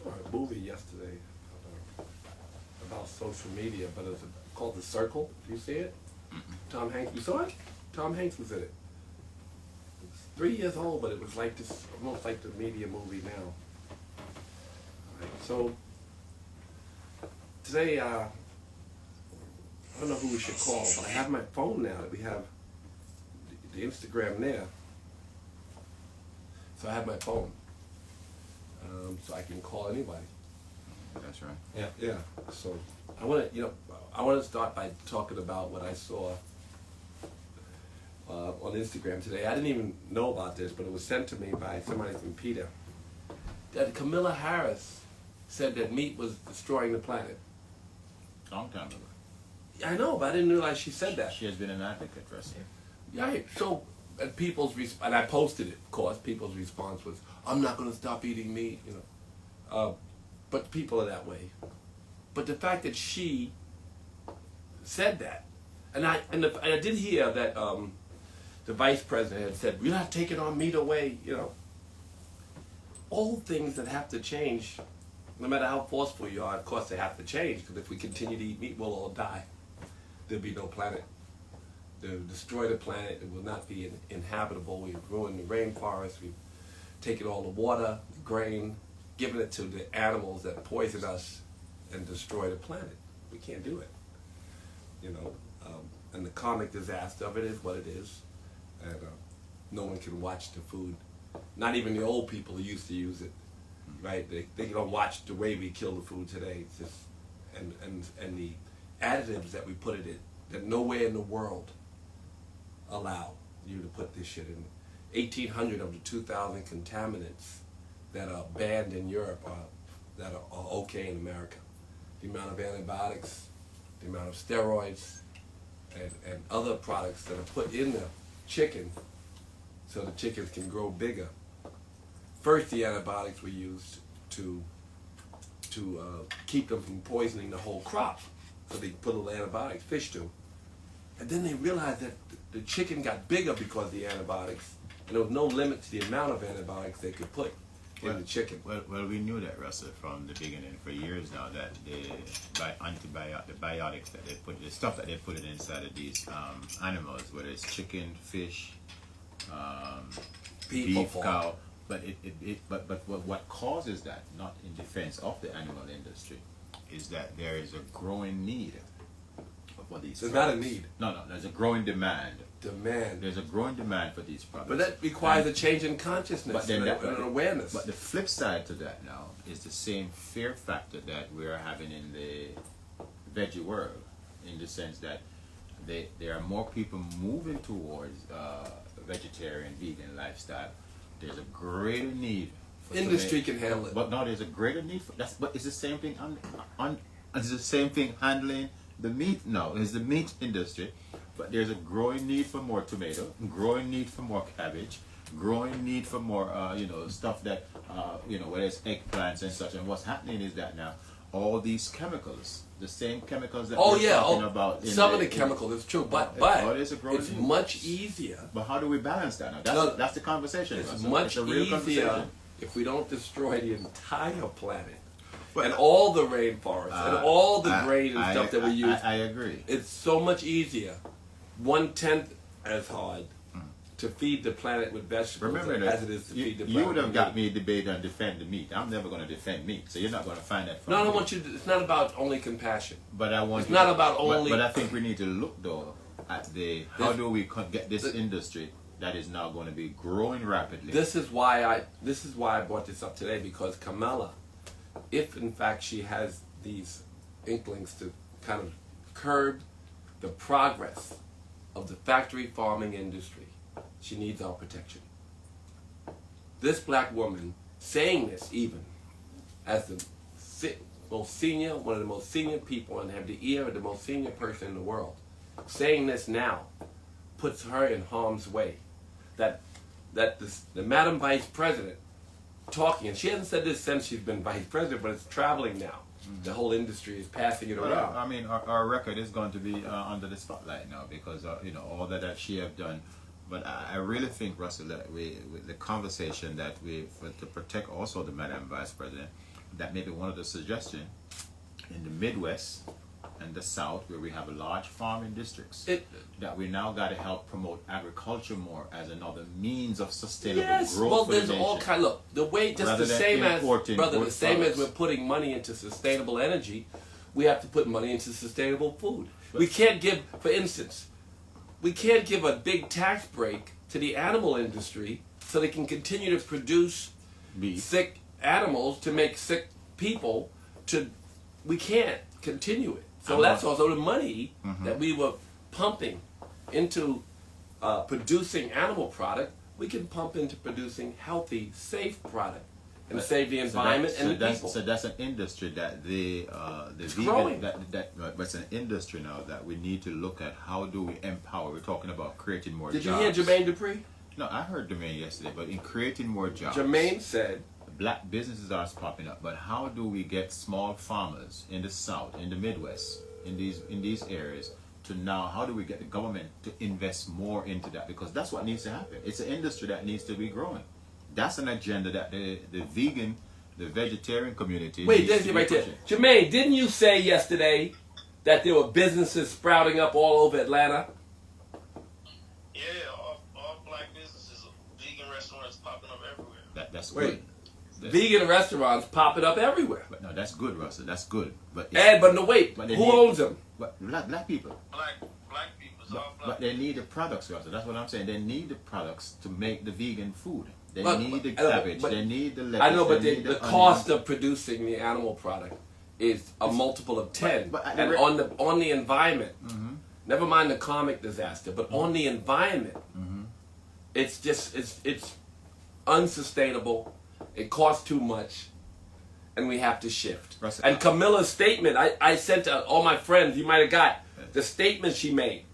saw a movie yesterday about social media, but it's called The Circle. Did you see it? Tom Hanks. You saw it? Tom Hanks was in it. It's 3 years old, but it was like this, almost like the media movie now. All right, so today, I don't know who we should call, but I have my phone now that we have the Instagram there. So I have my phone, so I can call anybody. That's right. Yeah. Yeah. So I want to, start by talking about what I saw on Instagram today. I didn't even know about this, but it was sent to me by somebody from PETA. That Camilla Harris said that meat was destroying the planet. Long time ago. I know, but I didn't realize she said that. She has been an advocate for us. Yeah. So, and I posted it, of course. People's response was, "I'm not going to stop eating meat," But people are that way. But the fact that she said that, and I did hear that the vice president had said, "We're not taking our meat away," All things that have to change, no matter how forceful you are, of course they have to change, because if we continue to eat meat, we'll all die. There'll be no planet. They'll destroy the planet. It will not be inhabitable. We've ruined the rainforest. We've taken all the water, the grain, given it to the animals that poison us and destroy the planet. We can't do it. And the karmic disaster of it is what it is. And no one can watch the food. Not even the old people who used to use it, right? They don't watch the way we kill the food today. It's just, and the additives that we put it in, that nowhere in the world allow you to put this shit in. 1,800 of the 2,000 contaminants that are banned in Europe that are okay in America. The amount of antibiotics, the amount of steroids, and other products that are put in the chicken so the chickens can grow bigger. First, the antibiotics were used to keep them from poisoning the whole crop. So they put a little antibiotics, fish do. And then they realized that the chicken got bigger because of the antibiotics, and there was no limit to the amount of antibiotics they could put in the chicken. Well, we knew that, Russell, from the beginning for years now, that the biotics that they put, the stuff that they put inside of these animals, whether it's chicken, fish, beef, cow, but what causes that, not in defense of the animal industry, is that there is a growing need for these. There's products. not a need. No, there's a growing demand. There's a growing demand for these products. But that requires a change in consciousness and an awareness. But the flip side to that now is the same fear factor that we're having in the veggie world, in the sense that there are more people moving towards vegetarian, vegan lifestyle. There's a greater need. Industry can handle it. But no, there's a greater need for that. But it's the same thing. It's the same thing handling the meat. No, it's the meat industry. But there's a growing need for more tomato, growing need for more cabbage, growing need for more, stuff that, whether it's eggplants and such. And what's happening is that now all these chemicals, the same chemicals that we're talking about. Some of the chemicals, it's true, but it's much easier. But how do we balance that now? That's the conversation. It's much easier if we don't destroy the entire planet. And all the rainforests, and all the grain and stuff that we use. I agree. It's so much easier. 1/10 as hard to feed the planet with vegetables as it is to feed the planet. You would have got me debate and defend the meat. I'm never going to defend meat, so you're not going to find that. No, I don't want you to. It's not about only compassion. But I want. It's not about only. But I think we need to look though at how do we get this industry that is now going to be growing rapidly. This is why I brought this up today, because Camilla, if in fact she has these inklings to kind of curb the progress of the factory farming industry, she needs our protection. This black woman saying this, even as the most senior, one of the most senior people, and have the ear of the most senior person in the world, saying this now puts her in harm's way. That the Madam Vice President talking, and she hasn't said this since she's been Vice President, but it's traveling now. The whole industry is passing it around. I mean, our record is going to be under the spotlight now because all that she have done. But I really think, Russell, that with the conversation that to protect also the Madam Vice President, that may be one of the suggestions in the Midwest and the South, where we have large farming districts, that we now got to help promote agriculture more as another means of sustainable growth. Well, for there's the all nation. kind. Look, the way just Rather the than same as importing brother, the wood same as products. we're putting money into sustainable energy, we have to put money into sustainable food. We can't give, for instance, we can't give a big tax break to the animal industry so they can continue to produce Beef. sick animals to make sick people. We can't continue it. So that's also the money that we were pumping into producing animal product. We can pump into producing healthy, safe product and save the environment and the people. So that's an industry that the growing. vegan but it's an industry now that we need to look at. How do we empower? We're talking about creating more Did jobs. you hear Jermaine Dupree? No, I heard Jermaine yesterday, but in creating more jobs, Jermaine said, black businesses are popping up, but how do we get small farmers in the South, in the Midwest, in these areas to now? How do we get the government to invest more into that? Because that's what needs to happen. It's an industry that needs to be growing. That's an agenda that the vegan, the vegetarian community. wait, needs there's to it be right there. pushing. Jermaine, didn't you say yesterday that there were businesses sprouting up all over Atlanta? Yeah, all black businesses, vegan restaurants popping up everywhere. That's Wait. good. Vegan restaurants popping up everywhere. But no, that's good, Russell. That's good. But But no, wait, but they who need- owns them? But black people. Black people, it's all black. But they need the products, Russell. That's what I'm saying. They need the products to make the vegan food. They But- need the but- cabbage. but- they need the lettuce. I know, but they the need the onions. cost of producing the animal product is a multiple of 10. but and on the environment, never mind the karmic disaster, but on the environment, it's just it's unsustainable. It costs too much, and we have to shift. Russell, And Camilla's statement, I sent to all my friends. You might have got the statement she made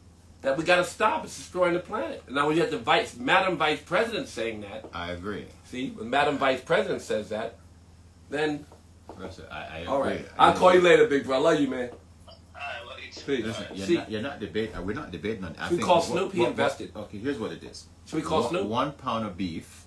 that we got to stop. It's destroying the planet. And now when you have the Madam Vice President saying that, I agree. see, when Madam Vice President says that, then Russell, I agree. all right. I I'll call agree. you later, big bro. I love you, man. I love you too. Peace. Listen, See, you're not debating. We're not debating on. I Should we think call Snoop? He invested. Okay, here's what it is. Should we call One- Snoop? 1 pound of beef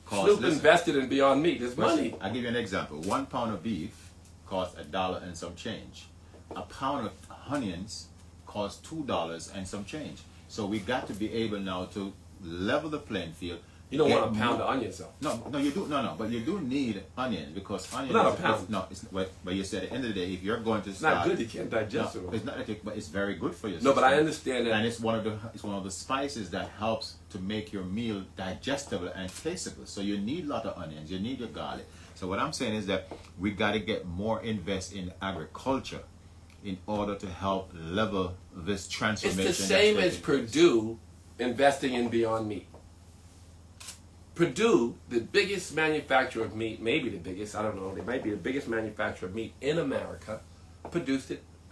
costs. Snoop listen, invested in Beyond Meat. There's Russell, money. I'll give you an example. 1 pound of beef costs $1 and some change. A pound of onions costs $2 and some change. So we got to be able now to level the playing field. You don't Get want a pound more- of onions, though. No, you do. No, but you do need onions because onions. Not a is- pound. No, it's but you said at the end of the day, if you're going to It's start, not good. You can't digest no, it. it's not that, but it's very good for you. No, but I understand that. And it's one of the spices that helps to make your meal digestible and tasteable. So you need a lot of onions. You need your garlic. So what I'm saying is that we got to get more invest in agriculture in order to help level this It's transformation. the that's same as taking place. Purdue investing in Beyond Meat. Purdue, the biggest manufacturer of meat, maybe the biggest, I don't know, they might be the biggest manufacturer of meat in America,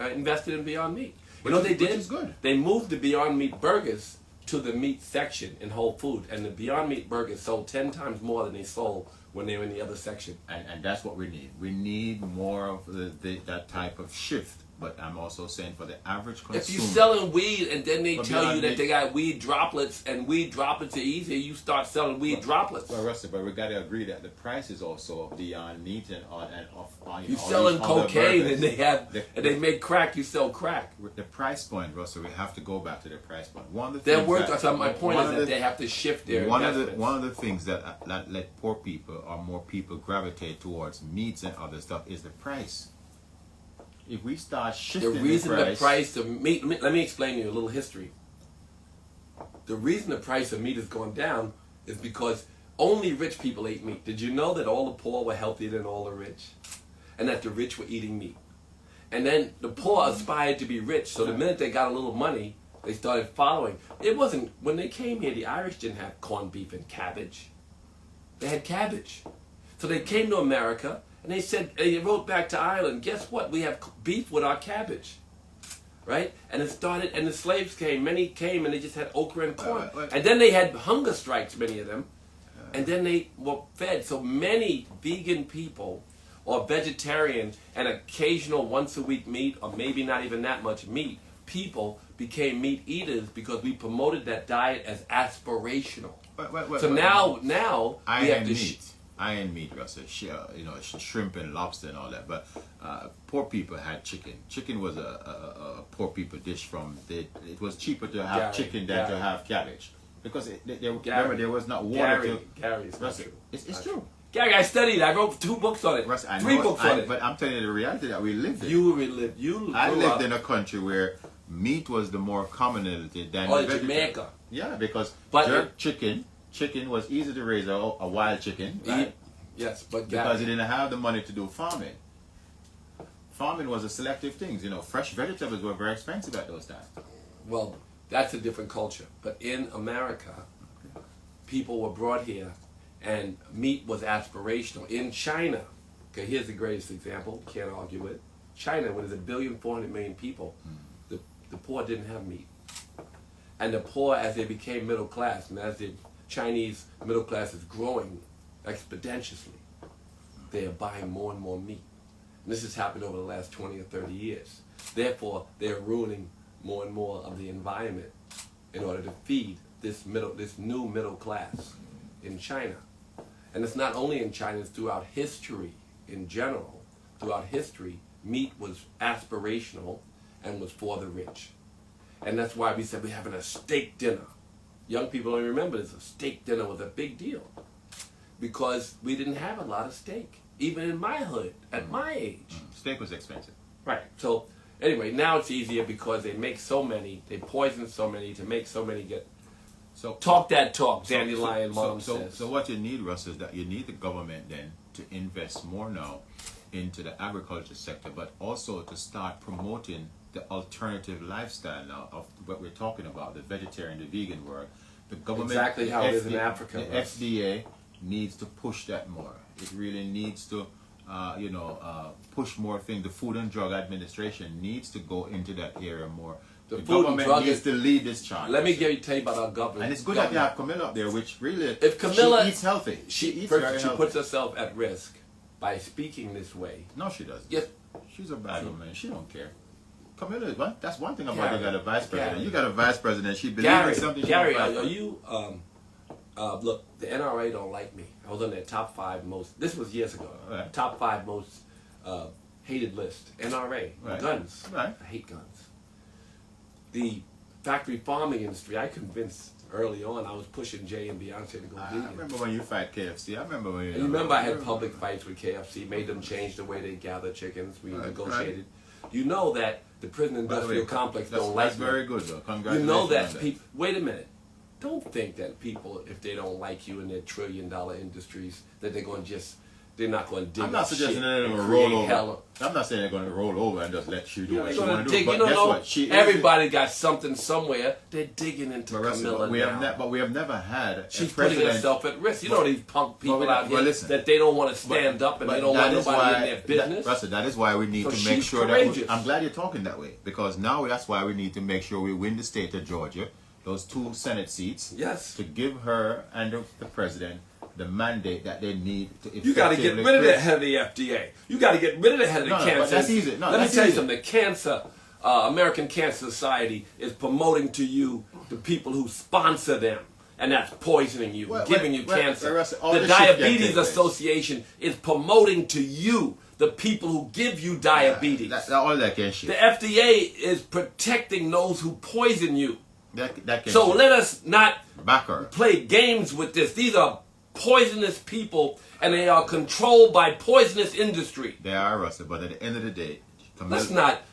invested in Beyond Meat. You know what they Which did? is good. They moved the Beyond Meat burgers to the meat section in Whole Food, and the Beyond Meat burgers sold 10 times more than they sold when they were in the other section. And that's what we need. We need more of that type of shift. But I'm also saying for the average consumer. If you're selling weed and then they But tell you Beyond that Meat- they got weed droplets and weed droplets are easier, you start selling weed droplets. Well, Rusty, but we got to agree that the price is also beyond meat and of You're selling cocaine and they the, make crack, you sell crack. with the price point, Russell. We have to go back to the price point. One of the Their things work, that- so my point one is of that the- they have to shift their one investments. of the things that let poor people or more people gravitate towards meats and other stuff is the price. If we start The shifting reason the the price of meat, let me explain to you a little history. The reason the price of meat has gone down is because only rich people ate meat. Did you know that all the poor were healthier than all the rich? And that the rich were eating meat. And then the poor aspired to be rich, so the minute they got a little money, they started following. It wasn't, when they came here, the Irish didn't have corned beef and cabbage. They had cabbage. So they came to America, and they said, they wrote back to Ireland, guess what? We have beef with our cabbage. Right? And it started, and the slaves came. Many came, and they just had okra and corn. And then they had hunger strikes, many of them. And then they were fed. So many vegan people, or vegetarian, and occasional once-a-week meat, or maybe not even that much meat, people became meat eaters because we promoted that diet as aspirational. So now I we have am to meat. high-end meat, Russell. Shrimp and lobster and all that. But poor people had chicken. Chicken was a poor people dish it was cheaper to have chicken than to have cabbage. Because remember, there was not water Gary, it's not true. It's true. Gary, I studied. I wrote 2 books on it. Russ, 3 books on it. But I'm telling you the reality that we lived in. I lived in a country where meat was the more commonality than Jamaica. Yeah, because chicken was easy to raise a wild chicken, right? Yes, but because you didn't have the money to do farming. Farming was a selective thing. Fresh vegetables were very expensive at those times. Well, that's a different culture. But in America, people were brought here, and meat was aspirational. In China, okay, here's the greatest example. Can't argue with China. When there's 1,400,000,000 people, the poor didn't have meat, and the poor, as they became middle class, and as the Chinese middle class is growing exponentially, they are buying more and more meat. And this has happened over the last 20 or 30 years. Therefore, they're ruining more and more of the environment in order to feed this new middle class in China. And it's not only in China, it's throughout history in general. Throughout history, meat was aspirational and was for the rich. And that's why we said we're having a steak dinner. Young people don't remember this. A steak dinner was a big deal because we didn't have a lot of steak, even in my hood, at my age. Steak was expensive. Right. So anyway, now it's easier because they make so many, they poison so many to make so many get. So talk that talk, Dandelion Mom says. So what you need, Russ, is that you need the government then to invest more now into the agriculture sector, but also to start promoting the alternative lifestyle now of what we're talking about, the vegetarian, the vegan world. The government, exactly how it is in Africa. The FDA needs to push that more. It really needs to, push more things. The Food and Drug Administration needs to go into that area more. The government needs to lead this charge. Let me tell you about our government. And it's good that you have Camilla up there, which really, if Camilla, she eats healthy. She puts herself at risk by speaking this way. No, she doesn't. Yes. She's a bad woman. She don't care. Camilla, that's one thing about you got a vice president. You got a vice president. She believes in something. Gary, are you? Look, the NRA don't like me. I was on their top 5 most. This was years ago. Right. Top 5 most hated list. NRA guns. Right. I hate guns. The factory farming industry. I convinced early on. I was pushing Jay and Beyonce to go vegan. I remember when you fight KFC. I remember when you. And you remember I had public fights with KFC. Made them change the way they gather chickens. We negotiated. Right. You know that the prison industrial complex don't like That's very good, though. Congratulations. You know that people. Wait a minute. Don't think that people, if they don't like you in their trillion-dollar industries, that they're not going to dig. I'm not suggesting they're going to roll over. I'm not saying they're going to roll over and just let you do what you want to do. But guess what? Everybody got something somewhere. They're digging into Camilla now. But we have never had. She's putting herself at risk. You know these punk people out here that they don't want to stand up and they don't want nobody in their business. Russell, that is why we need to make sure that. I'm glad you're talking that way, because now that's why we need to make sure we win the state of Georgia, those 2 Senate seats. Yes. To give her and the president the mandate that they need to. You got to get rid of the head of the FDA. You got to get rid of the head of the cancer. But that's easy. Let me tell you something. The cancer, American Cancer Society is promoting to you the people who sponsor them, and that's poisoning you, giving you cancer. The Diabetes Association is promoting to you the people who give you diabetes. All that can shit. The FDA is protecting those who poison you. That can so shit. let us not back her. Play games with this. These are poisonous people, and they are controlled by poisonous industry. They are, Russell, but at the end of the day,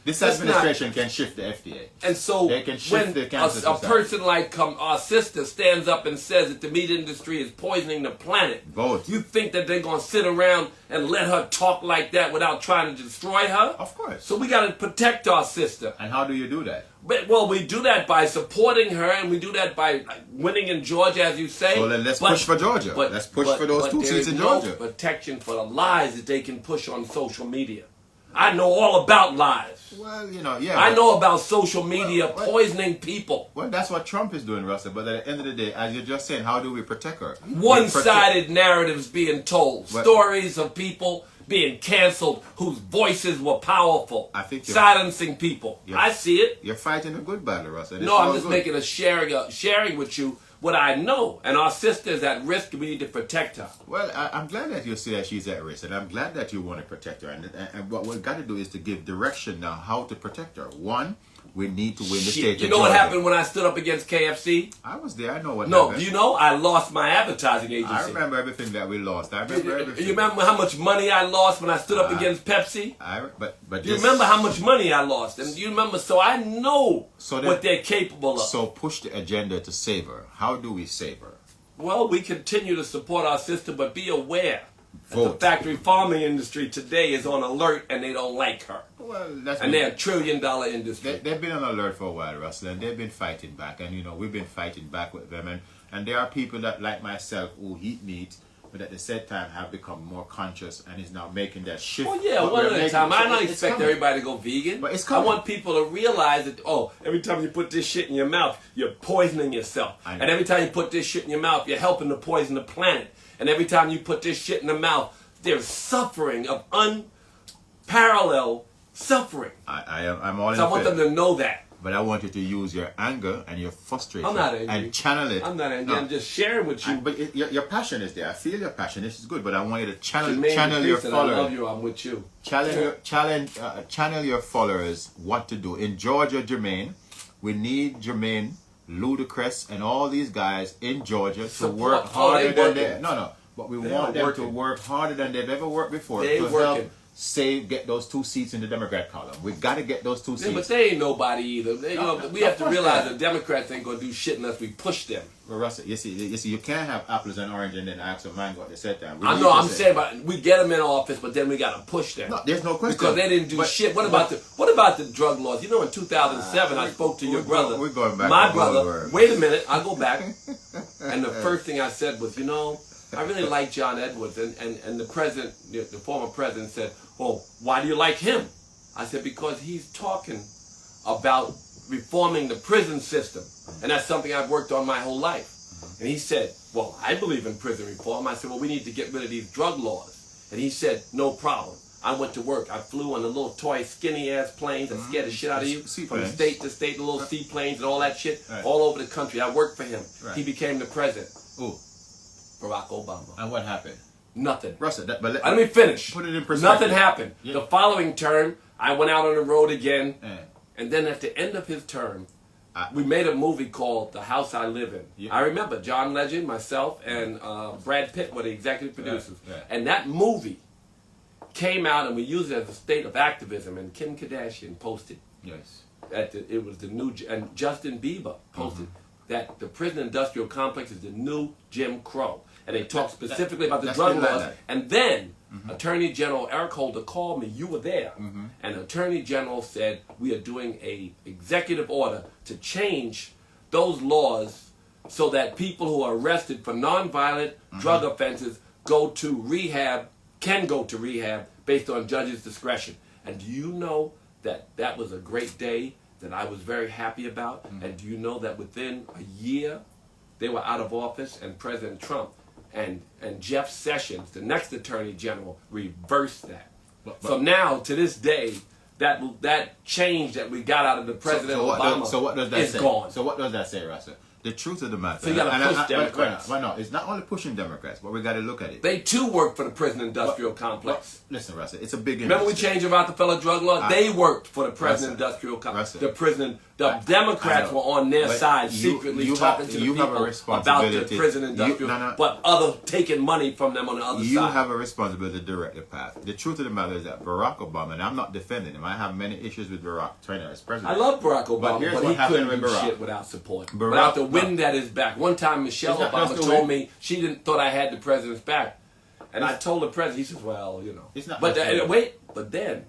this administration can shift the FDA. And so they can shift when the a person like our sister stands up and says that the meat industry is poisoning the planet, you think that they're going to sit around and let her talk like that without trying to destroy her? Of course. So we got to protect our sister. And how do you do that? Well, we do that by supporting her, and we do that by winning in Georgia, as you say. So then let's push for Georgia. Let's push for those 2 seats in Georgia. No protection for the lies that they can push on social media. I know all about lies. Well, I know about social media poisoning people. Well, that's what Trump is doing, Russell. But at the end of the day, as you're just saying, how do we protect her? One-sided narratives being told. Stories of people being canceled whose voices were powerful. Silencing people. I see it. You're fighting a good battle, Russell. No, I'm just making a sharing with you what I know. And our sister is at risk. We need to protect her. Well, I'm glad that you say that she's at risk, and I'm glad that you want to protect her. And what we've got to do is to give direction now how to protect her. One, we need to win the state. You know what happened when I stood up against KFC? I was there. I know what No, happened. do you know? I lost my advertising agency. I remember everything that we lost. I remember everything. You remember how much money I lost when I stood up against Pepsi? But Do you remember how much money I lost? And do you remember? So I know what they're capable of. So push the agenda to save her. How do we save her? Well, we continue to support our sister, but be aware that the Vote. factory farming industry today is on alert and they don't like her. Well, And they're $1 trillion industry. They've been on alert for a while, Russell, and they've been fighting back. And, we've been fighting back with them. And there are people that, like myself, who eat meat, but at the same time have become more conscious and is now making that shift. Well, yeah, But one we're at a making- time. I so don't it's expect coming. everybody to go vegan. But it's I coming. want people to realize that, every time you put this shit in your mouth, you're poisoning yourself. I know. And every time you put this shit in your mouth, you're helping to poison the planet. And every time you put this shit in the mouth, there's suffering of unparalleled suffering. I'm all in So I want them favor. to know that. But I want you to use your anger and your frustration I'm not angry. and channel it. I'm not angry. No. I'm just sharing with you. But your passion is there. I feel your passion. This is good. But I want you to channel Jermaine your Priest, and I love followers. you. I'm with you. Channel your followers what to do. In Georgia, Jermaine, we need Jermaine, Ludacris, and all these guys in Georgia to Support. work Oh, harder they than working. they. No. But we They want are them to working. work harder than they've ever worked before They to working. help get those 2 seats in the Democrat column. We got to get those 2 seats. Yeah, but they ain't nobody either. We have to course realize not. the Democrats ain't gonna do shit unless we push them. Well, Russell, you see, you can't have apples and oranges and then ask a mango at the same time. I know. I'm saying, but we get them in office, but then we gotta push them. No, there's no question. Because they didn't do But- shit. What but- about the drug laws? You know, in 2007, I spoke to your brother. We're going back My to brother. Goldberg. Wait a minute. I'll go back. And the first thing I said was, I really like John Edwards, and the president, the former president, said, "Well, why do you like him?" I said, "Because he's talking about reforming the prison system, and that's something I've worked on my whole life." And he said, "Well, I believe in prison reform." I said, "Well, we need to get rid of these drug laws." And he said, "No problem." I went to work. I flew on the little toy skinny ass planes that scared the shit out of you, from Seaplanes. state to state, the little seaplanes and all that shit, Right. all over the country. I worked for him. Right. He became the president. Ooh, Barack Obama. and what happened? Nothing. Russell, Let me finish. Put it in perspective. Nothing happened. Yeah. The following term, I went out on the road again, Yeah. and then at the end of his term, we made a movie called The House I Live In. Yeah. I remember John Legend, myself, and Brad Pitt were the executive producers. Right. And that movie came out, and we used it as a state of activism. And Kim Kardashian posted Yes. it was the new, and Justin Bieber posted that the prison industrial complex is the new Jim Crow. And they talked specifically about the that's drug been like laws. that. And then Attorney General Eric Holder called me. You were there. And Attorney General said, we are doing a executive order to change those laws so that people who are arrested for nonviolent drug offenses can go to rehab based on judge's discretion. And do you know that was a great day that I was very happy about? And do you know that within a year they were out of office, and President Trump and Jeff Sessions, the next Attorney General, reversed that. So now, to this day, that change that we got out of the President Obama So what does that is say? gone. So what does that say, Russell? The truth of the matter. So you gotta push Democrats. Well, no, it's not only pushing Democrats, but we got to look at it. They too work for the prison industrial complex. Listen, Russell, it's a big Remember we industry. changed the Rockefeller drug law? They worked for the prison Russell, industrial complex. Russell, The prison, the Democrats I know. were on their But side you- secretly you talking have- to the you have a people about the responsibility. prison industrial, No. but other taking money from them on the other You side. have a responsibility to direct the path. The truth of the matter is that Barack Obama, and I'm not defending him, I have many issues with Barack Turner as president. I love Barack Obama, here's but what he happened couldn't with do Barack. shit without support. Barack- Without the wind at his back. One time Michelle It's not- Obama that's the told wind. me she didn't thought I had the president's back. And I told the president, he says, well, It's not But that's the wind. wait, but then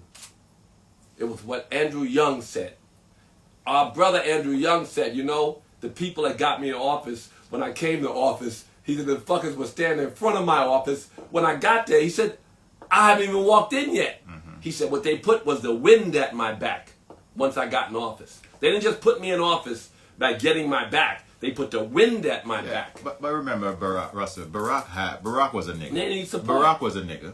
it was what Andrew Young said. Our brother Andrew Young said, the people that got me in office, when I came to office, he said the fuckers were standing in front of my office. When I got there, he said, I haven't even walked in yet. He said what they put was the wind at my back once I got in office. They didn't just put me in office by getting my back. They put the wind at my back. But remember, Russell, Barack was a nigger. They need support. Barack was a nigger.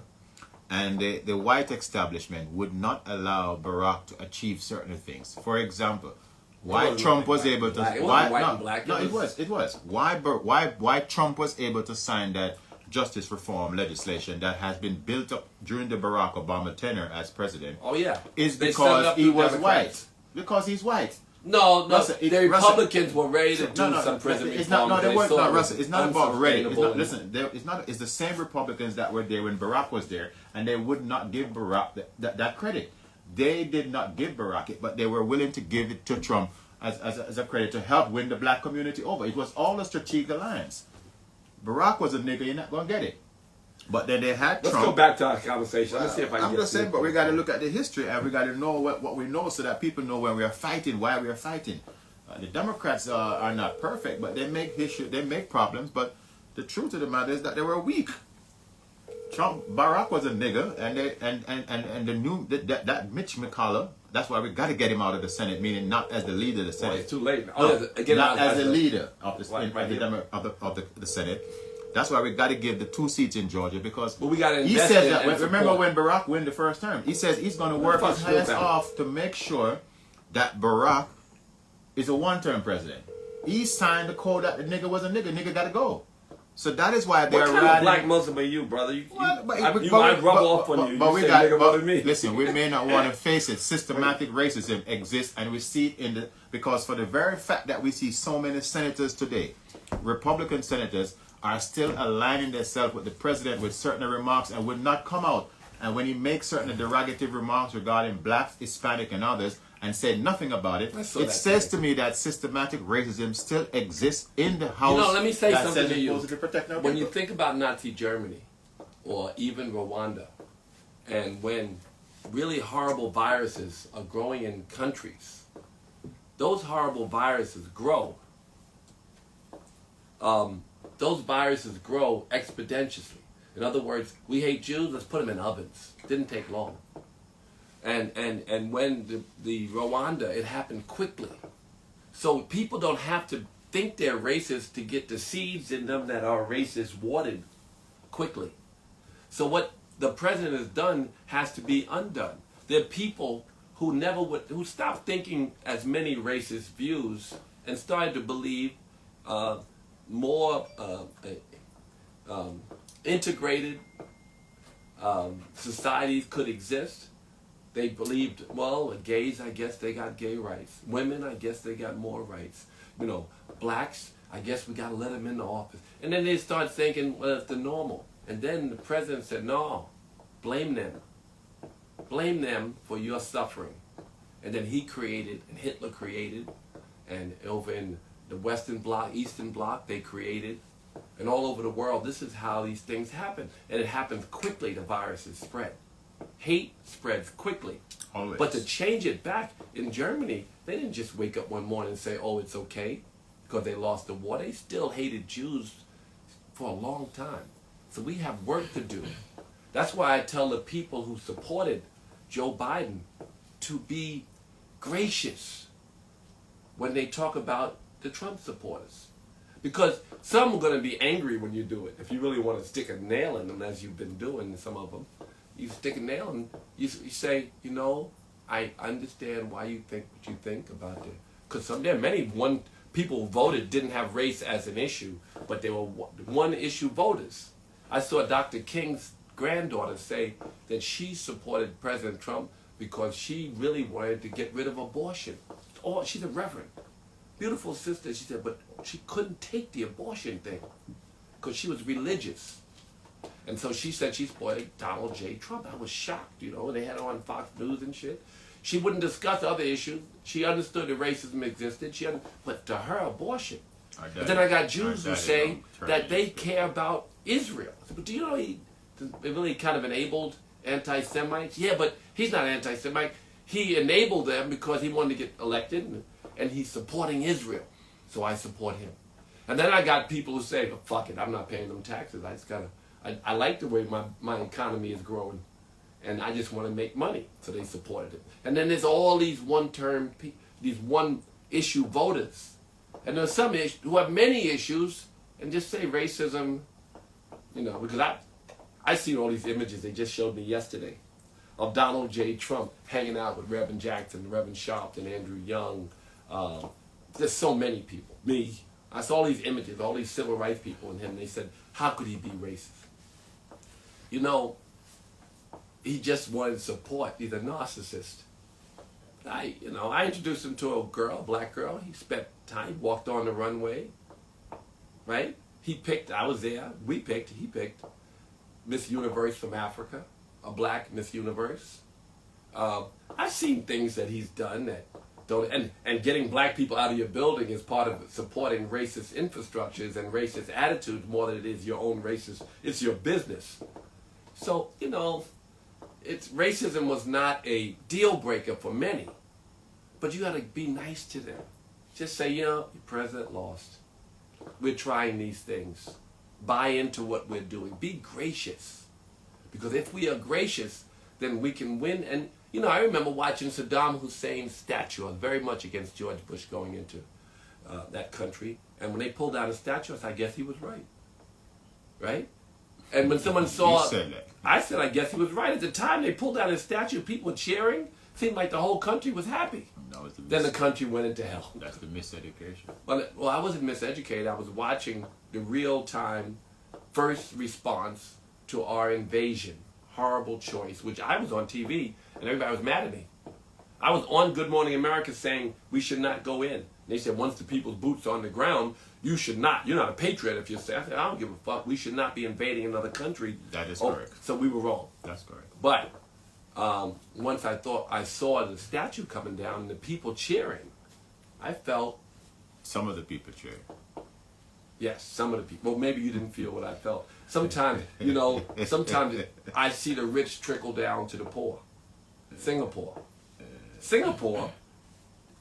And the white establishment would not allow Barack to achieve certain things. For example, why Trump was able to black. It why wasn't white no, and black. no it was why Trump was able to sign that justice reform legislation that has been built up during the Barack Obama tenure as president. Oh yeah, is They set it because up he through was Democrats. white. Because he's white. No, Russell, the Republicans were ready to do some prison it's reform. not. No, they weren't. No, Russell, it's not about ready. It's not, unsustainable. listen, it's not. It's the same Republicans that were there when Barack was there, and they would not give Barack that credit. They did not give Barack it, but they were willing to give it to Trump as a credit to help win the black community over. It was all a strategic alliance. Barack was a nigga. You're not gonna get it. But then they had Let's Trump. go back to our conversation. Let's see if I can I'm get just saying, through. but we got to look at the history and we got to know what we know so that people know when we are fighting, why we are fighting. The Democrats are not perfect, but they make issues, they make problems. But the truth of the matter is that they were weak. Barack was a nigger, and the new that Mitch McConnell. That's why we got to get him out of the Senate, meaning not as the leader of the Senate. Well, it's too late. Not as the leader of the Right, the Senate. That's why we got to give the 2 seats in Georgia because But we got to he invest said in that. and Remember support. when Barack won the first term? He says he's going to work his hands off to make sure that Barack is a one-term president. He signed the code that the nigga was a nigga. Nigga got to go. So that is why they're What kind of riding. black Muslim are you, brother? You Well, but- you but- might rub but- off on you. But You we say got. nigga more than me. Listen, we may not want to face it. Systematic racism exists, and we see it in the because for the very fact that we see so many senators today, Republican senators are still aligning themselves with the president with certain remarks and would not come out. And when he makes certain derogatory remarks regarding blacks, Hispanic, and others, and said nothing about it, it says to me that systematic racism still exists in the House. You know, let me say that something says to it's you. supposed to be protecting our When you people. think about Nazi Germany, or even Rwanda, and when really horrible viruses are growing in countries, those horrible viruses grow. Those viruses grow exponentially. In other words, we hate Jews, let's put them in ovens. Didn't take long. And when the Rwanda, it happened quickly. So people don't have to think they're racist to get the seeds in them that are racist watered quickly. So what the president has done has to be undone. There are people who who stopped thinking as many racist views and started to believe more integrated societies could exist. They believed, well, gays, I guess they got gay rights. Women, I guess they got more rights. You know, blacks, I guess we got to let them in the office. And then they start thinking, well, it's the normal. And then the president said, no, blame them. Blame them for your suffering. And then he created, and Hitler created, and over in the Western Bloc, Eastern Bloc, they created, and all over the world, this is how these things happen. And it happens quickly, the viruses spread. Hate spreads quickly. Always. But to change it back in Germany, they didn't just wake up one morning and say, oh, it's okay, because they lost the war. They still hated Jews for a long time. So we have work to do. That's why I tell the people who supported Joe Biden to be gracious when they talk about the Trump supporters. Because some are going to be angry when you do it. If you really want to stick a nail in them, as you've been doing, some of them, you stick a nail and you say, you know, I understand why you think what you think about it. Because there are many people who voted didn't have race as an issue, but they were one-issue voters. I saw Dr. King's granddaughter say that she supported President Trump because she really wanted to get rid of abortion. Oh, she's a reverend. Beautiful sister, she said, but she couldn't take the abortion thing because she was religious. And so she said she supported Donald J. Trump. I was shocked, you know, they had her on Fox News and shit. She wouldn't discuss other issues. She understood that racism existed, but to her, abortion. But then I got Jews who say that they care about Israel. But do you know he really kind of enabled anti-Semites? Yeah, but he's not anti-Semite. He enabled them because he wanted to get elected, and he's supporting Israel. So I support him. And then I got people who say, but fuck it, I'm not paying them taxes. I like the way my economy is growing, and I just want to make money. So they supported it. And then there's all these these one-issue voters. And there's some who have many issues and just say racism, you know, because I see all these images they just showed me yesterday of Donald J. Trump hanging out with Reverend Jackson, Reverend Sharpton, Andrew Young, There's so many people. Me, I saw all these images, all these civil rights people in him. They said, how could he be racist? You know, he just wanted support. He's a narcissist. I introduced him to a girl, a black girl. He spent time, walked on the runway, right? He picked, I was there, he picked Miss Universe from Africa, a black Miss Universe. I've seen things that he's done that don't, and getting black people out of your building is part of supporting racist infrastructures and racist attitudes more than it is your own racist, it's your business. So, racism was not a deal breaker for many, but you gotta be nice to them. Just say, your president lost. We're trying these things. Buy into what we're doing. Be gracious. Because if we are gracious, then we can win. And, I remember watching Saddam Hussein's statue. I was very much against George Bush going into that country. And when they pulled out his statue, I said, I guess he was right. Right? And when someone saw... You said that. I said, I guess he was right. At the time they pulled out his statue, people were cheering. Seemed like the whole country was happy. Then the country went into hell. That's the miseducation. Well, I wasn't miseducated. I was watching the real-time first response to our invasion. Horrible choice, which I was on TV, and everybody was mad at me. I was on Good Morning America saying we should not go in. They said once the people's boots are on the ground, you should not. You're not a patriot if you say. I said, I don't give a fuck. We should not be invading another country. That is correct. So we were wrong. That's correct. But once I saw the statue coming down and the people cheering, I felt... Some of the people cheering. Yes, some of the people. Well, maybe you didn't feel what I felt. Sometimes, sometimes I see the rich trickle down to the poor. Singapore,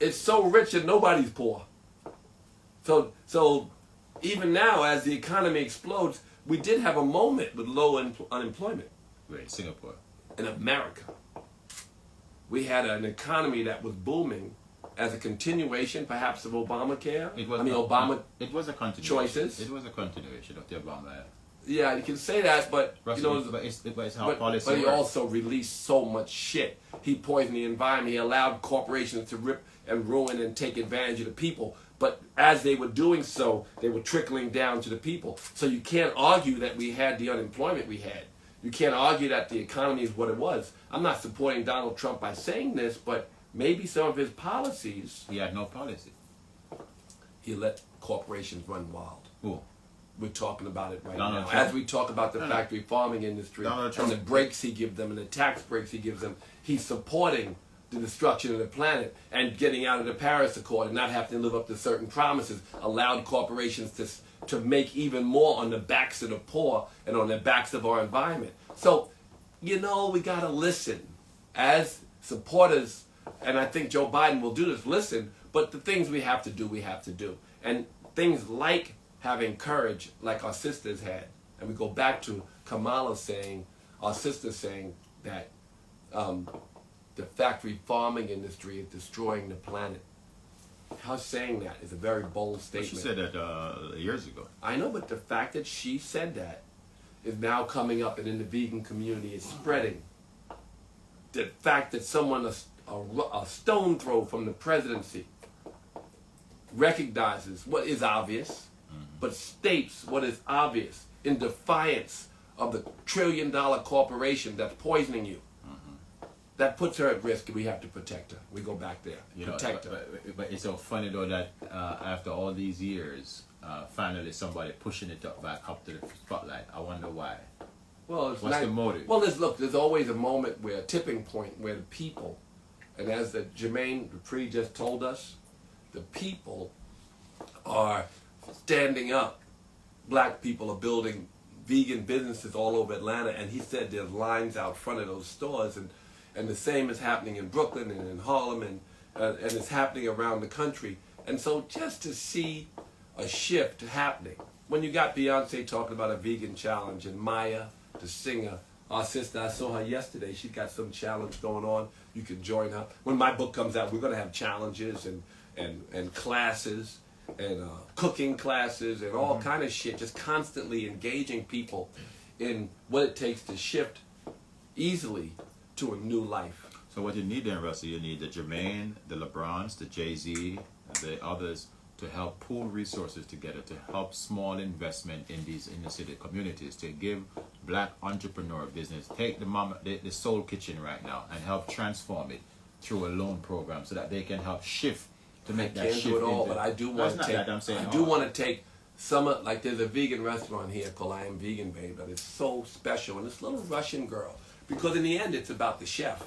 it's so rich that nobody's poor. So even now, as the economy explodes, we did have a moment with low unemployment. Wait, Singapore. In America, we had an economy that was booming as a continuation, perhaps, of Obamacare. Obama. It was a continuation. Choices. It was a continuation of the Obama. Yeah, you can say that, but but it's how policy but he works. also released so much shit. He poisoned the environment. He allowed corporations to rip and ruin and take advantage of the people. But as they were doing so, they were trickling down to the people. So you can't argue that we had the unemployment we had. You can't argue that the economy is what it was. I'm not supporting Donald Trump by saying this, but maybe some of his policies... He had no policy. He let corporations run wild. Who? We're talking about it right Donald now. Trump. As we talk about the factory farming industry and the breaks he gives them and the tax breaks he gives them, he's supporting the destruction of the planet and getting out of the Paris Accord and not having to live up to certain promises, allowed corporations to make even more on the backs of the poor and on the backs of our environment. So, we got to listen. As supporters, and I think Joe Biden will do this, listen, but the things we have to do, we have to do. And things like having courage, like our sisters had. And we go back to Kamala saying, our sister saying that the factory farming industry is destroying the planet. Her saying that is a very bold statement. She said that years ago. I know, but the fact that she said that is now coming up and in the vegan community is spreading. The fact that someone a stone throw from the presidency recognizes what is obvious, but states what is obvious in defiance of the trillion-dollar corporation that's poisoning you. That puts her at risk, and we have to protect her. We go back there. Protect her. But it's so funny, though, that after all these years, finally somebody pushing it back up to the spotlight. I wonder why. Well, What's the motive? Well, there's always a moment where, a tipping point where the people, and as Jermaine Dupree just told us, the people are standing up. Black people are building vegan businesses all over Atlanta, and he said there's lines out front of those stores, and the same is happening in Brooklyn and in Harlem, and it's happening around the country. And so just to see a shift happening, when you got Beyonce talking about a vegan challenge, and Maya, the singer, our sister, I saw her yesterday, she got some challenge going on. You can join her. When my book comes out, we're going to have challenges and classes, and cooking classes, and all kind of shit, just constantly engaging people in what it takes to shift easily to a new life. So what you need then, Russell, you need the Jermaine, the LeBrons, the Jay-Z, the others to help pool resources together to help small investment in these inner city communities, to give black entrepreneur business, take the soul kitchen right now and help transform it through a loan program so that they can help shift to make that shift. Can't do it all, but I do want to take. I do want to take some like there's a vegan restaurant here called I Am Vegan Babe, but it's so special, and this little Russian girl, because in the end it's about the chef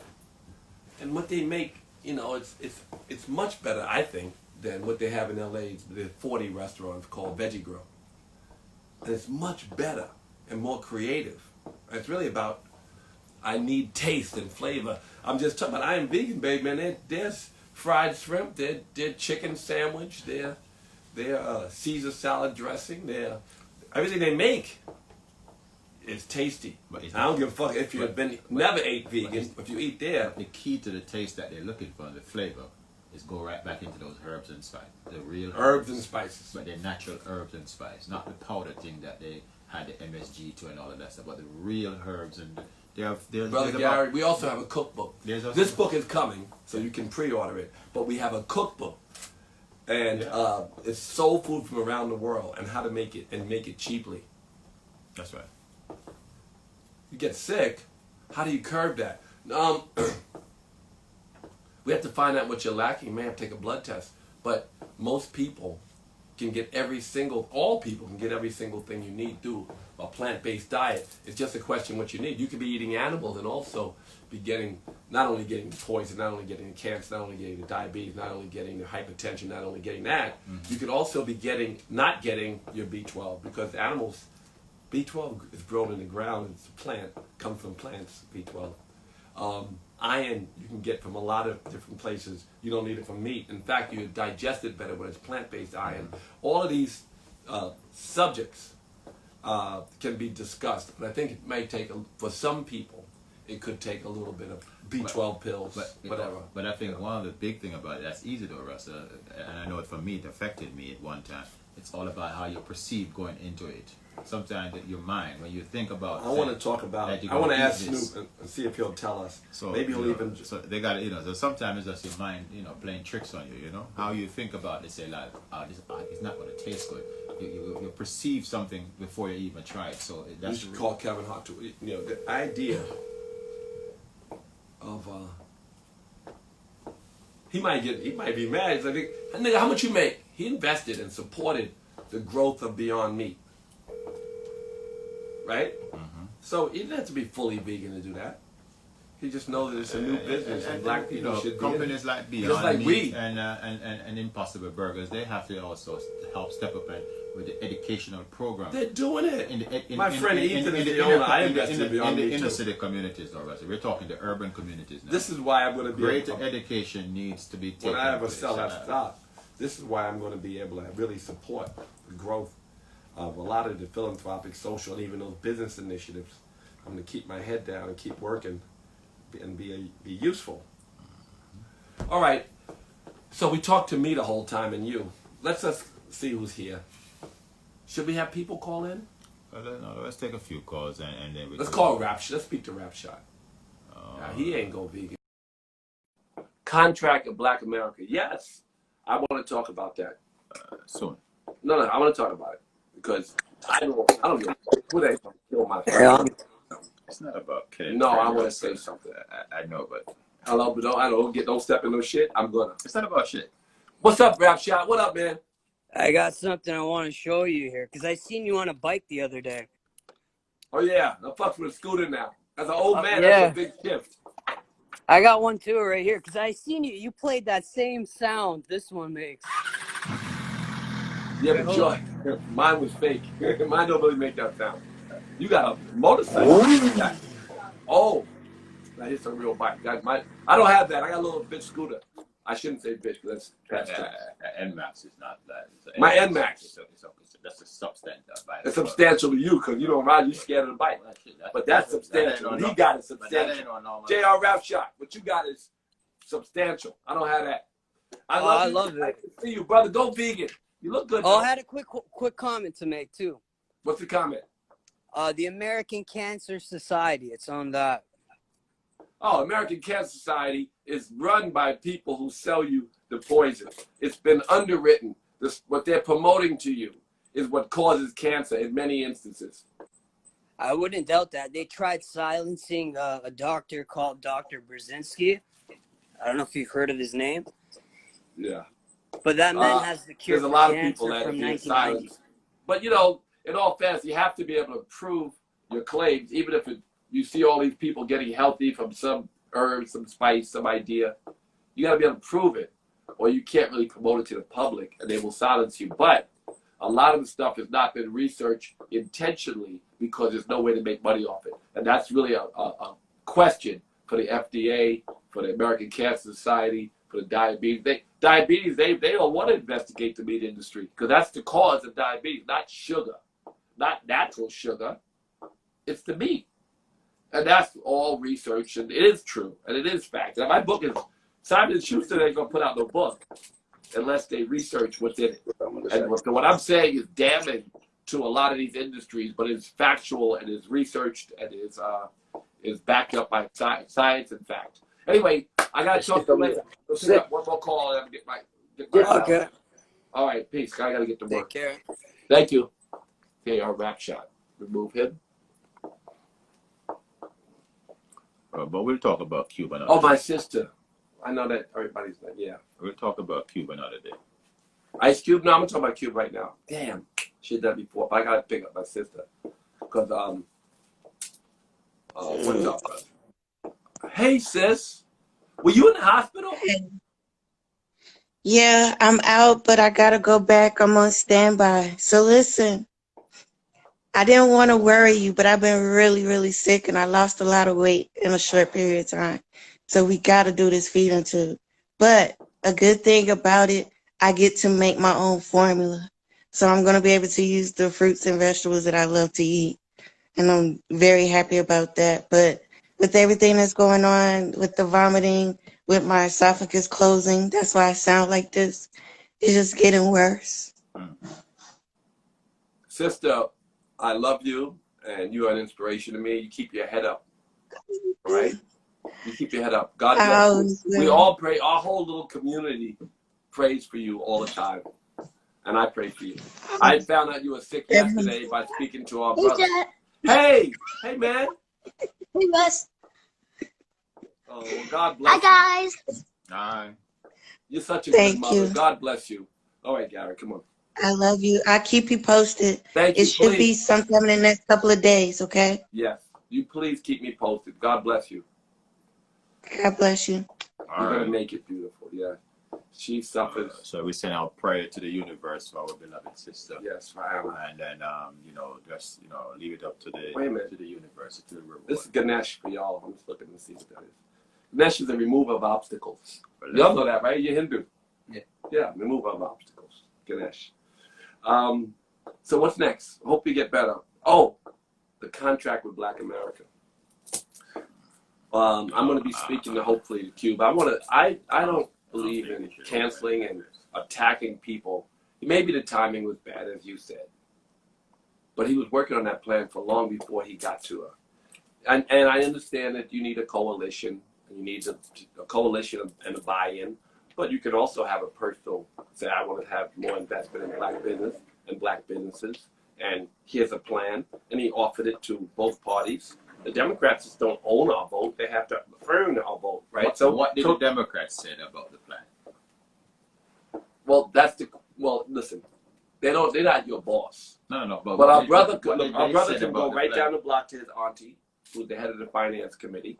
and what they make. You know, it's much better, I think, than what they have in LA. There's 40 restaurants called Veggie Grill, and it's much better and more creative. And it's really about I need taste and flavor. I'm just talking about I Am Vegan Babe, man. There's fried shrimp, their chicken sandwich, their Caesar salad dressing, everything they make is tasty. But I don't give a fuck if you've never ate vegan. If you eat there, the key to the taste that they're looking for, the flavor, is go right back into those herbs and spices, the real herbs and spices. But they're natural herbs and spices, not the powder thing that they had the MSG to and all of that stuff, but the real herbs. And Brother Gary, we also have a cookbook. This book is coming, so you can pre-order it. But we have a cookbook, and it's soul food from around the world and how to make it and make it cheaply. That's right. You get sick, how do you curb that? We have to find out what you're lacking. You may have to take a blood test, but most people can get all people can get every single thing you need through a plant-based diet. It's just a question what you need. You could be eating animals and also be not only getting poison, not only getting cancer, not only getting the diabetes, not only getting the hypertension, not only getting that, you could also be not getting your B12, because animals, B12 is grown in the ground. It's a plant, comes from plants, B12. Iron you can get from a lot of different places. You don't need it from meat. In fact, you digest it better when it's plant-based iron. All of these subjects can be discussed, but I think it may take, for some people, it could take a little bit of B12 pills, whatever. But I think one of the big thing about it, that's easy though, Russ, and I know it for me, it affected me at one time. It's all about how you perceive going into it. Sometimes your mind, when you think about, I want to talk about. I want to ask Snoop and see if he'll tell us. So maybe he'll even. So they got to, So sometimes it's just your mind, playing tricks on you. How you think about it. Say like, it's not going to taste good. You perceive something before you even try it. So that's. You should call Kevin Hart to. The idea of. He might be mad. He's like, nigga, how much you make? He invested and supported the growth of Beyond Meat. Right? Mm-hmm. So he didn't have to be fully vegan to do that. He just knows that it's a new business and black people should be companies like Beyond Meat and Impossible Burgers, they have to also help step up with the educational program. They're doing it. My friend Ethan is the owner. I invested in Beyond Meat the inner city communities, though, We're talking the urban communities now. This is why I'm going to be greater education needs to be taken. When I ever sell that stock, this is why I'm going to be able to really support the growth of a lot of the philanthropic, social, and even those business initiatives. I'm going to keep my head down and keep working and be useful. All right. So we talked to me the whole time and you. Let's just see who's here. Should we have people call in? No, let's take a few calls and then let's call Rap. Let's speak to Rap Shot. He ain't go vegan. Contract of Black America. Yes, I want to talk about that soon. No, I want to talk about it because I don't know who they kill my family. It's not about killing. No, I want to say something. I know, but hello, but don't step in no shit. I'm gonna. It's not about shit. What's up, Rap Shot? What up, man? I got something I want to show you here because I seen you on a bike the other day. Oh yeah, I fucks with a scooter now. As an old man, yeah. That's a big shift. I got one too right here because I seen you. You played that same sound this one makes. Yeah, but Joy, mine was fake. Mine don't really make that sound. You got a motorcycle. Oh, now here's a real bike. I don't have that. I got a little bitch scooter. I shouldn't say bitch, but that's NMAX is not that. My NMAX. That's a substantial bike. It's substantial to you because you don't ride. You're scared of the bike. But that's substantial. He got it substantial. JR Rap Shot. What you got is substantial. I don't have that. I love it. I can see you, brother. Go vegan. You look good. Oh, I had a quick comment to make too. What's the comment? The American Cancer Society. It's on that. oh, American Cancer Society is run by people who sell you the poison. It's been underwritten. What they're promoting to you is what causes cancer in many instances. I wouldn't doubt that. They tried silencing a doctor called Dr. Brzezinski. I don't know if you've heard of his name. Yeah. But that man has the cure There's for a lot of people cancer that from are being 1990. silenced. But, you know, in all fairness, you have to be able to prove your claims, even if you see all these people getting healthy from some herb, some spice, some idea. You got to be able to prove it, or you can't really promote it to the public, and they will silence you. But a lot of the stuff has not been researched intentionally because there's no way to make money off it. And that's really a question for the FDA, for the American Cancer Society, for the diabetes. They don't want to investigate the meat industry because that's the cause of diabetes, not sugar, not natural sugar. It's the meat. And that's all research, and it is true, and it is fact. And my book is, Simon & Schuster ain't going to put out no book unless they research what's in it. And what I'm saying is damning to a lot of these industries, but it's factual and is researched and is backed up by science and fact. Anyway, I got to talk to you later. Let's pick up one more call and get my Okay. All right, peace. I got to get to work. Take care. Thank you. Okay, our wrap shot. Remove him. But we'll talk about Cuba another Oh, day. my sister. I know that everybody's like, yeah. We'll talk about Cuba another day. Ice Cube? No, I'm talking about Cube right now. Damn. She did that before, but I got to pick up my sister. Because, what's up, brother? Hey, sis. Were you in the hospital? Yeah, I'm out, but I gotta go back. I'm on standby. So listen, I didn't want to worry you, but I've been really, really sick and I lost a lot of weight in a short period of time. So we gotta do this feeding tube. But a good thing about it, I get to make my own formula. So I'm gonna be able to use the fruits and vegetables that I love to eat. And I'm very happy about that. But with everything that's going on, with the vomiting, with my esophagus closing, that's why I sound like this. It's just getting worse. Sister, I love you, and you are an inspiration to me. You keep your head up, all right? You keep your head up. God bless you. We all pray. Our whole little community prays for you all the time, and I pray for you. I found out you were sick yesterday by speaking to our brother. Hey, man. Hey, Russ. Oh, well, God bless you. Hi, guys. Hi. You're such a good mother. you. God bless you. All right, Gary, come on. I love you. I'll keep you posted. Thank you. It should be Please. sometime in the next couple of days, okay? Yes. You please keep me posted. God bless you. God bless you. All You're right. going to make it beautiful. Yeah. She suffers. So we send out prayer to the universe for our beloved sister. Yes, I am. And then, just, leave it up to the Wait a minute. to the universe, to the reward. This is Ganesh for y'all. I'm just looking to see what that is. Ganesh is a remover of obstacles. Y'all know that, right? You're Hindu. Yeah. Yeah, remover of obstacles. Ganesh. So what's next? Hope we get better. Oh, the contract with Black America. I'm going to be speaking to hopefully to Cuba. I don't believe in canceling and attacking people. Maybe the timing was bad, as you said. But he was working on that plan for long before he got to her. And I understand that you need a coalition, and you need a coalition and a buy-in. But you can also have a personal, say, I want to have more investment in black business and black businesses. And here's a plan. And he offered it to both parties. The Democrats just don't own our vote. They have to earn our vote, right? What did the Democrats say about the plan? Well, listen, they're not your boss. No. But our brother can say go about right the down the block to his auntie, who's the head of the finance committee,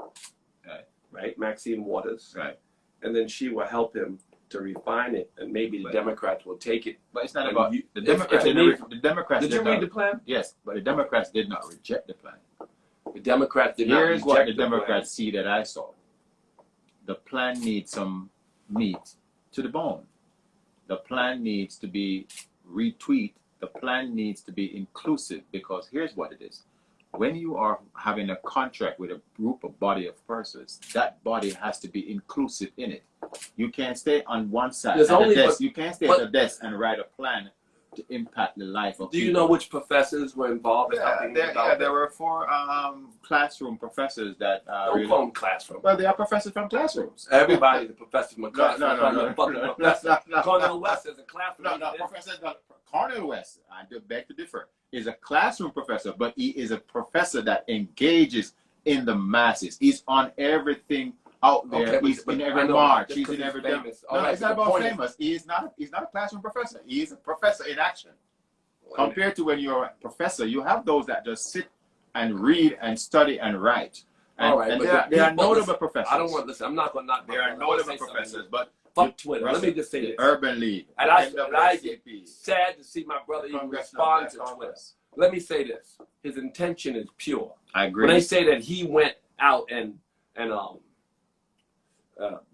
right? Maxine Waters. Right. And then she will help him to refine it, and maybe the Democrats will take it. But it's not And about the Democrats. The Democrats. Did you read the plan? Yes, but the Democrats did not reject the plan. The Democrats did not Here's reject what the the plan. Democrats see that I saw. The plan needs some meat to the bone. The plan needs to be retweet. The plan needs to be inclusive, because here's what it is. When you are having a contract with a group of body of persons, that body has to be inclusive in it. You can't stay on one side There's at only the desk. one- You can't stay at the desk and write a plan to impact the life of Do you people. know which professors were involved in helping develop there it? were 4 classroom professors that Don't call them classroom. well, they are professors from classrooms. Everybody's a professor from a classroom. No. Cornell West is a classroom. No, Professor Cornel West, I beg to differ, is a classroom professor, but he is a professor that engages in the masses. He's on everything out there. Okay, he's but in every I know, march. just He's 'cause in he's every famous. No, All right, it's not but the about point is- famous. He's not a classroom professor. He is a professor in action. Compared to when you're a professor, you have those that just sit and read and study and write. And, all right, and but they are people- notable listen, professors. I don't want to listen. I'm not going to knock. There are notable professors, but fuck Twitter. Let Russell, me just say the this. Urban League, And the I get NAACP, sad to see my brother even Congressional respond Black to Twitter. Congress. Let me say this: his intention is pure. I agree. When they say that he went out and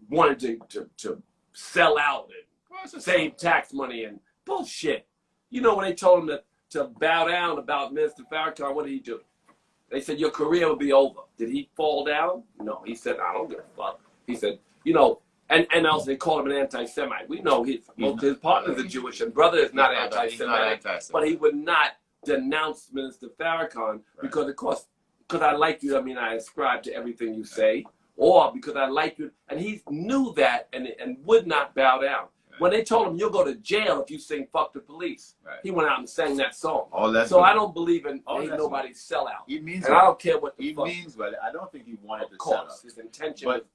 wanted to sell out and save tax money and bullshit. You know, when they told him to bow down about Mr. Farrakhan, what did he do? They said your career will be over. Did he fall down? No. He said, I don't give a fuck. He said, you know, and also they called him an anti-Semite. We know his partners are Jewish and brother is not anti-Semitic, but he would not denounce Minister Farrakhan because, of course, because I like you. I mean, I ascribe to everything you say, or because I like you, and he knew that and would not bow down. When they told him you'll go to jail if you sing "Fuck the Police," he went out and sang that song. So I don't believe in ain't nobody's sellout. He means and I don't care what he fuck. means well. I don't think he wanted to Of sell out. course, his intention. But